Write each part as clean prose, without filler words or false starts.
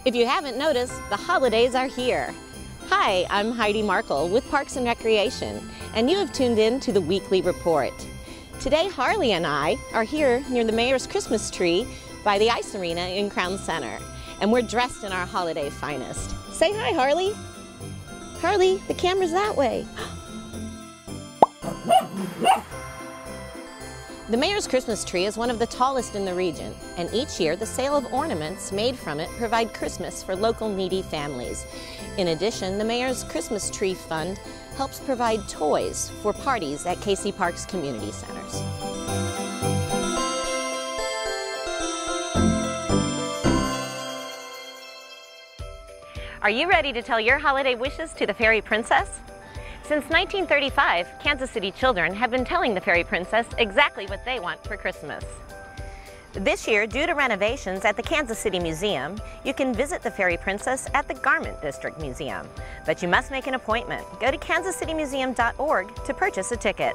If you haven't noticed, the holidays are here. Hi, I'm Heidi Markle with Parks and Recreation, and you have tuned in to the Weekly Report. Today, Harley and I are here near the Mayor's Christmas tree by the Ice Arena in Crown Center, and we're dressed in our holiday finest. Say hi, Harley. Harley, the camera's that way. The Mayor's Christmas tree is one of the tallest in the region, and each year the sale of ornaments made from it provide Christmas for local needy families. In addition, the Mayor's Christmas Tree Fund helps provide toys for parties at KC Parks community centers. Are you ready to tell your holiday wishes to the Fairy Princess? Since 1935, Kansas City children have been telling the Fairy Princess exactly what they want for Christmas. This year, due to renovations at the Kansas City Museum, you can visit the Fairy Princess at the Garment District Museum. But you must make an appointment. Go to kansascitymuseum.org to purchase a ticket.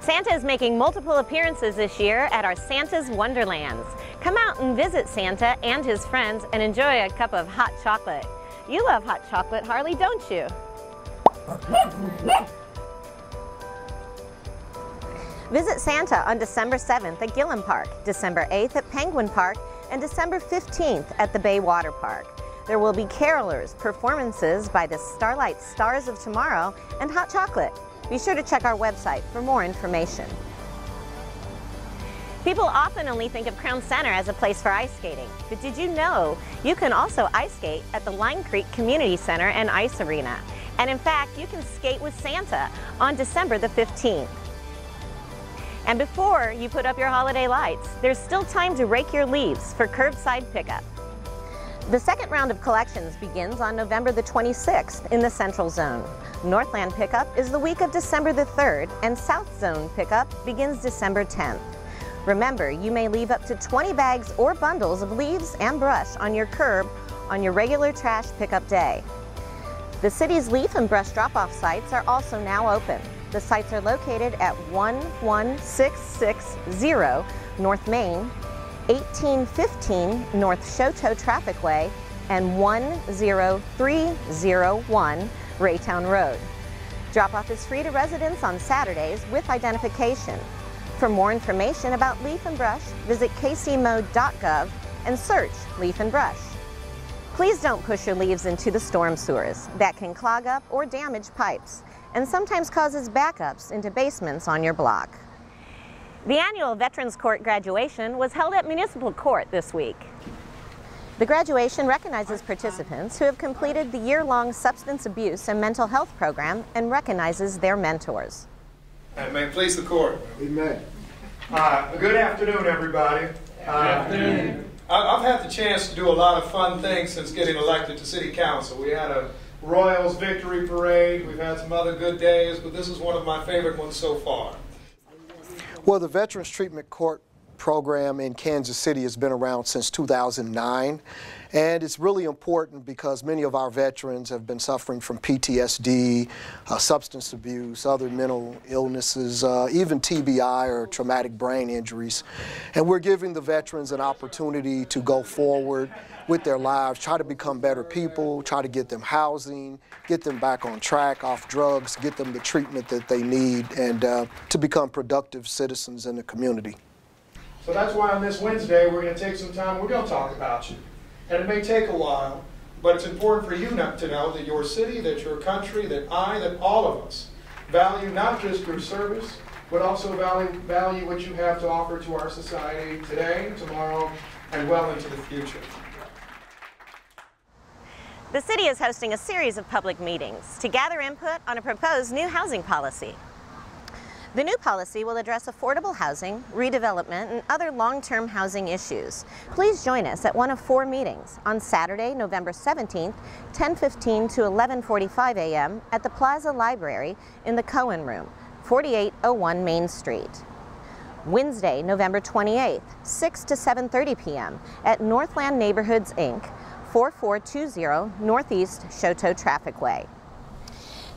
Santa is making multiple appearances this year at our Santa's Wonderlands. Come out and visit Santa and his friends and enjoy a cup of hot chocolate. You love hot chocolate, Harley, don't you? Visit Santa on December 7th at Gillum Park, December 8th at Penguin Park, and December 15th at the Bay Water Park. There will be carolers, performances by the Starlight Stars of Tomorrow, and hot chocolate. Be sure to check our website for more information. People often only think of Crown Center as a place for ice skating, but did you know you can also ice skate at the Line Creek Community Center and Ice Arena? And in fact, you can skate with Santa on December the 15th. And before you put up your holiday lights, there's still time to rake your leaves for curbside pickup. The second round of collections begins on November the 26th in the Central Zone. Northland pickup is the week of December the 3rd, and South Zone pickup begins December 10th. Remember, you may leave up to 20 bags or bundles of leaves and brush on your curb on your regular trash pickup day. The city's leaf and brush drop-off sites are also now open. The sites are located at 11660 North Main, 1815 North Shoto Traffic Way, and 10301 Raytown Road. Drop-off is free to residents on Saturdays with identification. For more information about leaf and brush, visit kcmo.gov and search leaf and brush. Please don't push your leaves into the storm sewers. That can clog up or damage pipes, and sometimes causes backups into basements on your block. The annual Veterans Court graduation was held at Municipal Court this week. The graduation recognizes participants who have completed the year-long substance abuse and mental health program and recognizes their mentors. May it please the court. Amen. Good afternoon, everybody. Good afternoon. I've had the chance to do a lot of fun things since getting elected to City Council. We had a Royals victory parade. We've had some other good days, but this is one of my favorite ones so far. Well, the Veterans Treatment Court program in Kansas City has been around since 2009, and it's really important because many of our veterans have been suffering from PTSD, substance abuse, other mental illnesses, even TBI or traumatic brain injuries. And we're giving the veterans an opportunity to go forward with their lives, try to become better people, try to get them housing, get them back on track, off drugs, get them the treatment that they need, and to become productive citizens in the community. So that's why on this Wednesday we're going to take some time, we're going to talk about you. And it may take a while, but it's important for you to know that your city, that your country, that all of us value not just your service, but also value what you have to offer to our society today, tomorrow, and well into the future. The city is hosting a series of public meetings to gather input on a proposed new housing policy. The new policy will address affordable housing, redevelopment, and other long-term housing issues. Please join us at one of 4 meetings on Saturday, November 17th, 10:15 to 11:45 a.m. at the Plaza Library in the Cohen Room, 4801 Main Street. Wednesday, November 28th, 6 to 7:30 p.m. at Northland Neighborhoods, Inc., 4420 Northeast Shoto Traffic Way.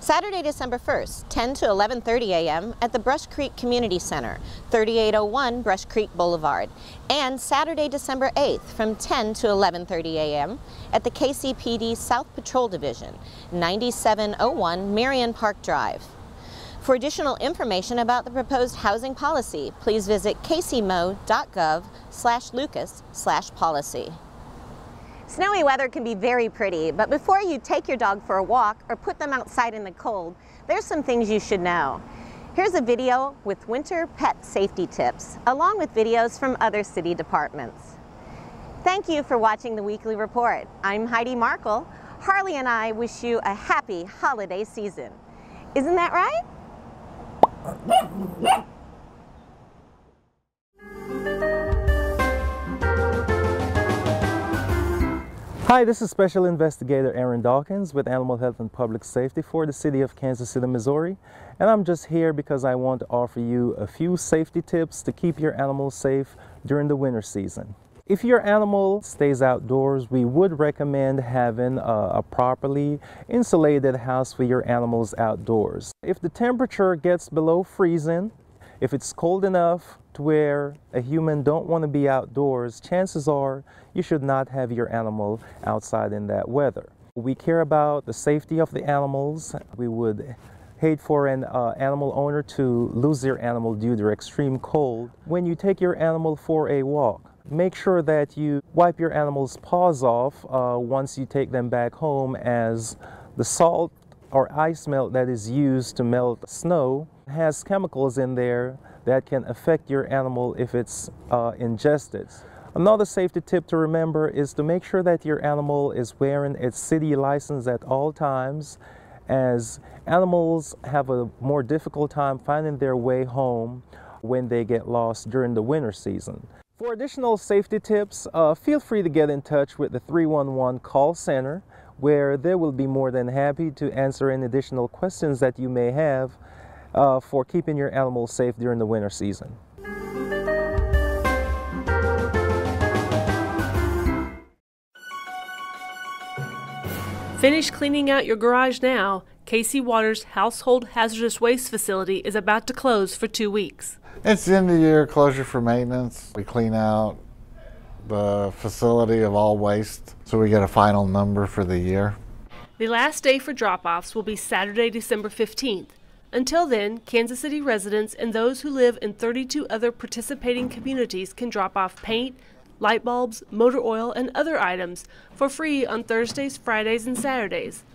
Saturday, December 1st, 10 to 11:30 a.m. at the Brush Creek Community Center, 3801 Brush Creek Boulevard. And Saturday, December 8th, from 10 to 11:30 a.m. at the KCPD South Patrol Division, 9701 Marion Park Drive. For additional information about the proposed housing policy, please visit kcmo.gov/lucas/policy. Snowy weather can be very pretty, but before you take your dog for a walk or put them outside in the cold, there's some things you should know. Here's a video with winter pet safety tips, along with videos from other city departments. Thank you for watching the Weekly Report. I'm Heidi Markle. Harley and I wish you a happy holiday season. Isn't that right? Hi, this is Special Investigator Aaron Dawkins with Animal Health and Public Safety for the City of Kansas City, Missouri. And I'm just here because I want to offer you a few safety tips to keep your animals safe during the winter season. If your animal stays outdoors, we would recommend having a properly insulated house for your animals outdoors. If the temperature gets below freezing, if it's cold enough to where a human don't want to be outdoors, chances are you should not have your animal outside in that weather. We care about the safety of the animals. We would hate for an animal owner to lose their animal due to extreme cold. When you take your animal for a walk, make sure that you wipe your animal's paws off once you take them back home, as the salt or ice melt that is used to melt snow has chemicals in there that can affect your animal if it's ingested. Another safety tip to remember is to make sure that your animal is wearing its city license at all times, as animals have a more difficult time finding their way home when they get lost during the winter season. For additional safety tips, feel free to get in touch with the 311 call center, where they will be more than happy to answer any additional questions that you may have for keeping your animals safe during the winter season. Finish cleaning out your garage now. KC Water's Household Hazardous Waste Facility is about to close for 2 weeks. It's the end of the year closure for maintenance. We clean out the facility of all waste, so we get a final number for the year. The last day for drop-offs will be Saturday, December 15th. Until then, Kansas City residents and those who live in 32 other participating communities can drop off paint, light bulbs, motor oil, and other items for free on Thursdays, Fridays, and Saturdays.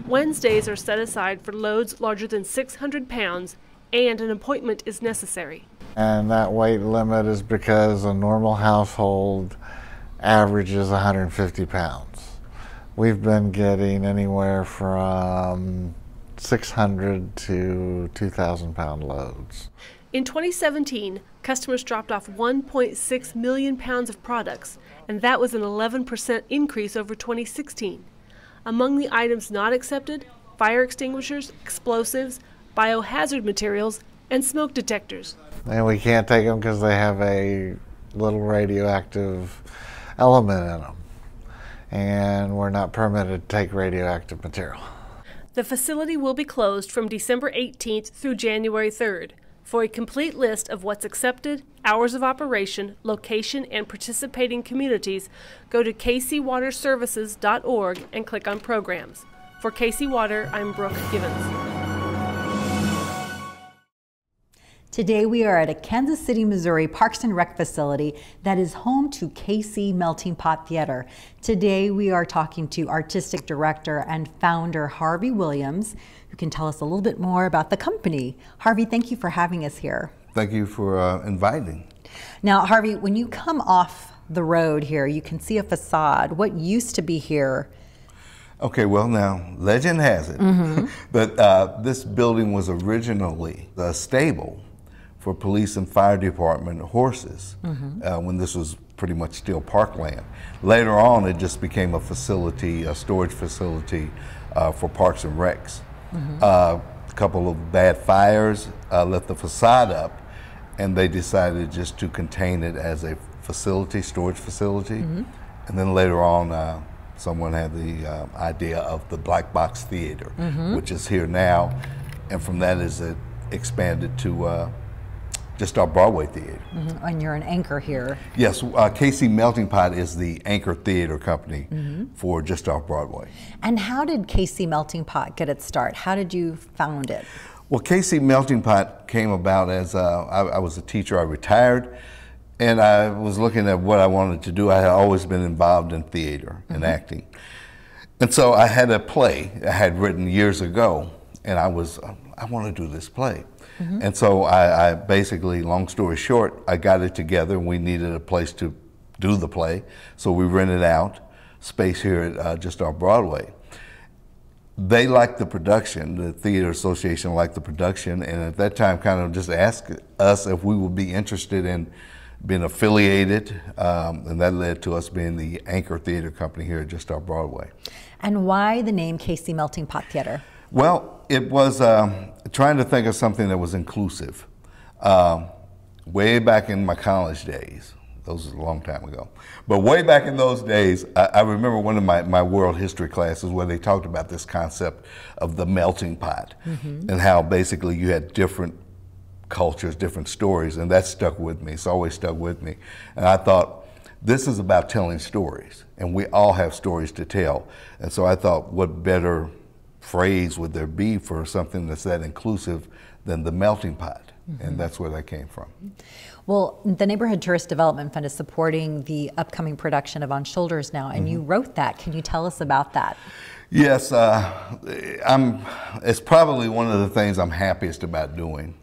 Wednesdays are set aside for loads larger than 600 pounds, and an appointment is necessary. And that weight limit is because a normal household averages 150 pounds. We've been getting anywhere from 600 to 2,000 pound loads. In 2017, customers dropped off 1.6 million pounds of products, and that was an 11% increase over 2016. Among the items not accepted, fire extinguishers, explosives, biohazard materials, and smoke detectors. And we can't take them because they have a little radioactive element in them. And we're not permitted to take radioactive material. The facility will be closed from December 18th through January 3rd. For a complete list of what's accepted, hours of operation, location, and participating communities, go to kcwaterservices.org and click on Programs. For KC Water, I'm Brooke Givens. Today we are at a Kansas City, Missouri Parks and Rec facility that is home to KC Melting Pot Theater. Today we are talking to Artistic Director and Founder Harvey Williams, who can tell us a little bit more about the company. Harvey, thank you for having us here. Thank you for inviting. Now, Harvey, when you come off the road here, you can see a facade. What used to be here? Okay, well now, legend has it that this building was originally a stable for police and fire department horses when this was pretty much still parkland. Later on, it just became a facility, a storage facility for parks and recs. A couple of bad fires left the facade up, and they decided just to contain it as a facility, storage facility. And then later on, someone had the idea of the Black Box Theater, which is here now, and from that is it expanded to just our Broadway theater. And you're an anchor here. Yes, KC Melting Pot is the anchor theater company for Just Off Broadway. And how did KC Melting Pot get its start? How did you found it? Well, KC Melting Pot came about as I was a teacher. I retired, and I was looking at what I wanted to do. I had always been involved in theater and acting. And so I had a play I had written years ago, and I want to do this play. And so I basically, long story short, I got it together, and we needed a place to do the play. So we rented out space here at Just Off Broadway. They liked the production, the Theater Association liked the production, and at that time kind of just asked us if we would be interested in being affiliated, and that led to us being the anchor theater company here at Just Off Broadway. And why the name KC Melting Pot Theater? Well, it was trying to think of something that was inclusive. Way back in my college days, those was a long time ago, but way back in those days, I remember one of my world history classes where they talked about this concept of the melting pot and how basically you had different cultures, different stories, and that stuck with me. It's always stuck with me. And I thought, this is about telling stories, and we all have stories to tell. And so I thought, what better phrase would there be for something that's that inclusive than the melting pot? And that's where that came from. Well, the Neighborhood Tourist Development Fund is supporting the upcoming production of On Shoulders now, and you wrote that. Can you tell us about that? Yes, it's probably one of the things I'm happiest about doing.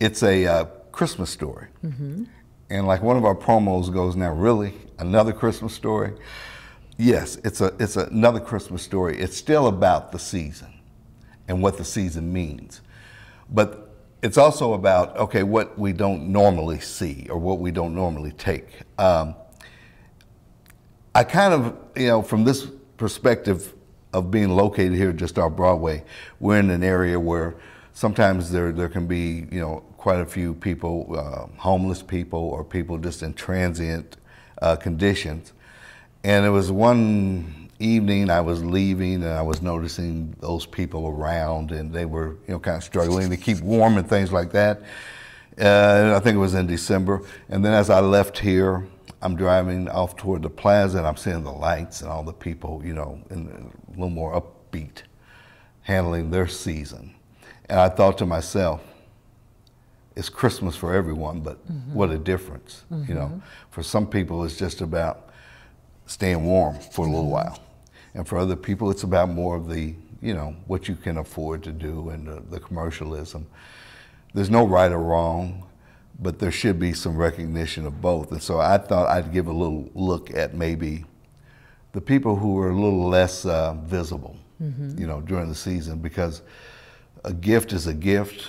It's a Christmas story. And like one of our promos goes now, really? Another Christmas story? Yes, it's another Christmas story. It's still about the season and what the season means. But it's also about, okay, what we don't normally see or what we don't normally take. I kind of, from this perspective of being located here just off Broadway, we're in an area where sometimes there can be, quite a few people, homeless people or people just in transient conditions. And it was one evening I was leaving and I was noticing those people around, and they were kind of struggling to keep warm and things like that. I think it was in December. And then as I left here, I'm driving off toward the plaza and I'm seeing the lights and all the people, in a little more upbeat, handling their season. And I thought to myself, it's Christmas for everyone, but what a difference. For some people it's just about staying warm for a little while. And for other people, it's about more of the, what you can afford to do and the commercialism. There's no right or wrong, but there should be some recognition of both. And so I thought I'd give a little look at maybe the people who are a little less visible, during the season, because a gift is a gift,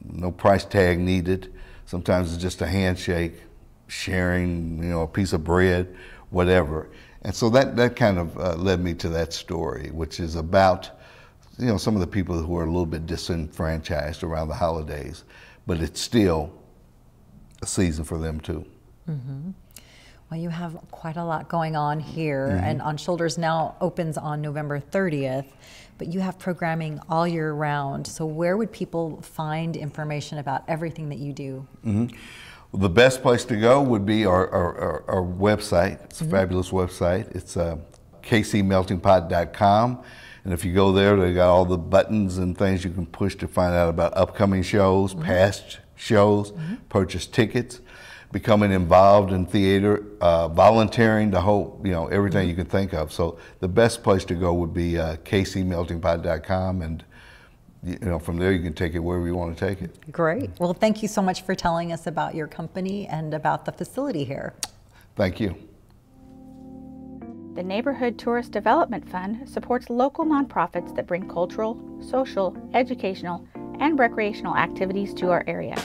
no price tag needed. Sometimes it's just a handshake, sharing, a piece of bread, whatever. And so that kind of led me to that story, which is about, some of the people who are a little bit disenfranchised around the holidays, but it's still a season for them too. Well, you have quite a lot going on here, and On Shoulders now opens on November 30th, but you have programming all year round. So where would people find information about everything that you do? Well, the best place to go would be our website. It's a fabulous website. It's kcmo.gov. And if you go there, they got all the buttons and things you can push to find out about upcoming shows, past shows, purchase tickets, becoming involved in theater, volunteering, the whole, everything you can think of. So the best place to go would be kcmo.gov, and from there you can take it wherever you want to take it. Great. Well, thank you so much for telling us about your company and about the facility here. Thank you. The Neighborhood Tourist Development Fund supports local nonprofits that bring cultural, social, educational, and recreational activities to our area.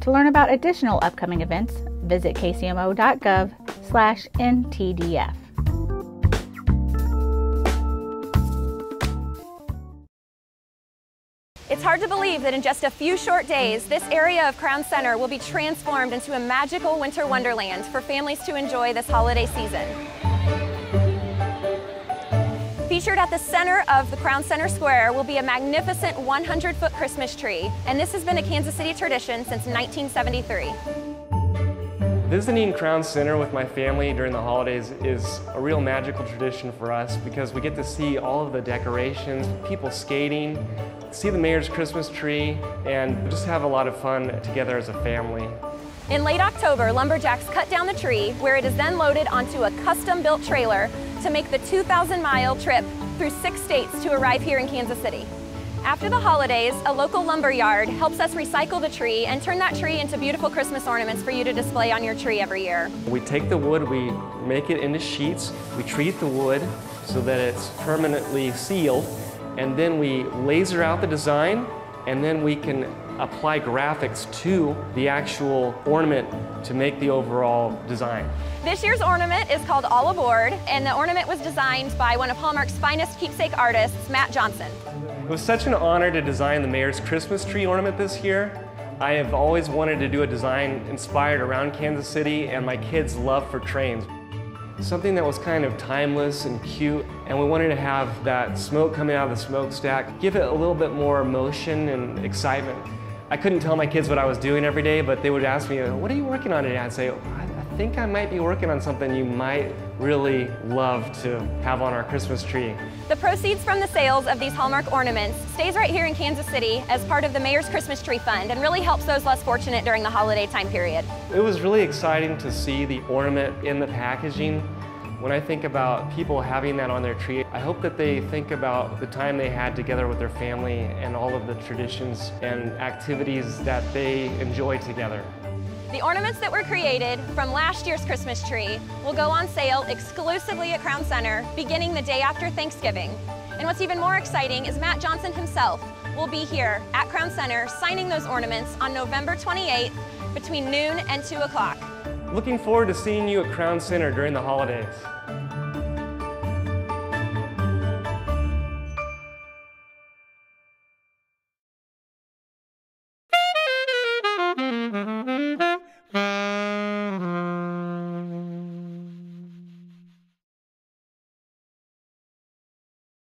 To learn about additional upcoming events, visit kcmo.gov/ntdf. It's hard to believe that in just a few short days, this area of Crown Center will be transformed into a magical winter wonderland for families to enjoy this holiday season. Featured at the center of the Crown Center Square will be a magnificent 100-foot Christmas tree, and this has been a Kansas City tradition since 1973. Visiting Crown Center with my family during the holidays is a real magical tradition for us because we get to see all of the decorations, people skating, see the mayor's Christmas tree, and just have a lot of fun together as a family. In late October, lumberjacks cut down the tree, where it is then loaded onto a custom-built trailer to make the 2,000-mile trip through 6 states to arrive here in Kansas City. After the holidays, a local lumber yard helps us recycle the tree and turn that tree into beautiful Christmas ornaments for you to display on your tree every year. We take the wood, we make it into sheets, we treat the wood so that it's permanently sealed, and then we laser out the design, and then we can apply graphics to the actual ornament to make the overall design. This year's ornament is called All Aboard, and the ornament was designed by one of Hallmark's finest keepsake artists, Matt Johnson. It was such an honor to design the mayor's Christmas tree ornament this year. I have always wanted to do a design inspired around Kansas City and my kids' love for trains. Something that was kind of timeless and cute, and we wanted to have that smoke coming out of the smokestack, give it a little bit more motion and excitement. I couldn't tell my kids what I was doing every day, but they would ask me, "What are you working on today?" I'd say, I think I might be working on something you might really love to have on our Christmas tree. The proceeds from the sales of these Hallmark ornaments stays right here in Kansas City as part of the Mayor's Christmas Tree Fund and really helps those less fortunate during the holiday time period. It was really exciting to see the ornament in the packaging. When I think about people having that on their tree, I hope that they think about the time they had together with their family and all of the traditions and activities that they enjoy together. The ornaments that were created from last year's Christmas tree will go on sale exclusively at Crown Center beginning the day after Thanksgiving. And what's even more exciting is Matt Johnson himself will be here at Crown Center signing those ornaments on November 28th between noon and 2 o'clock. Looking forward to seeing you at Crown Center during the holidays.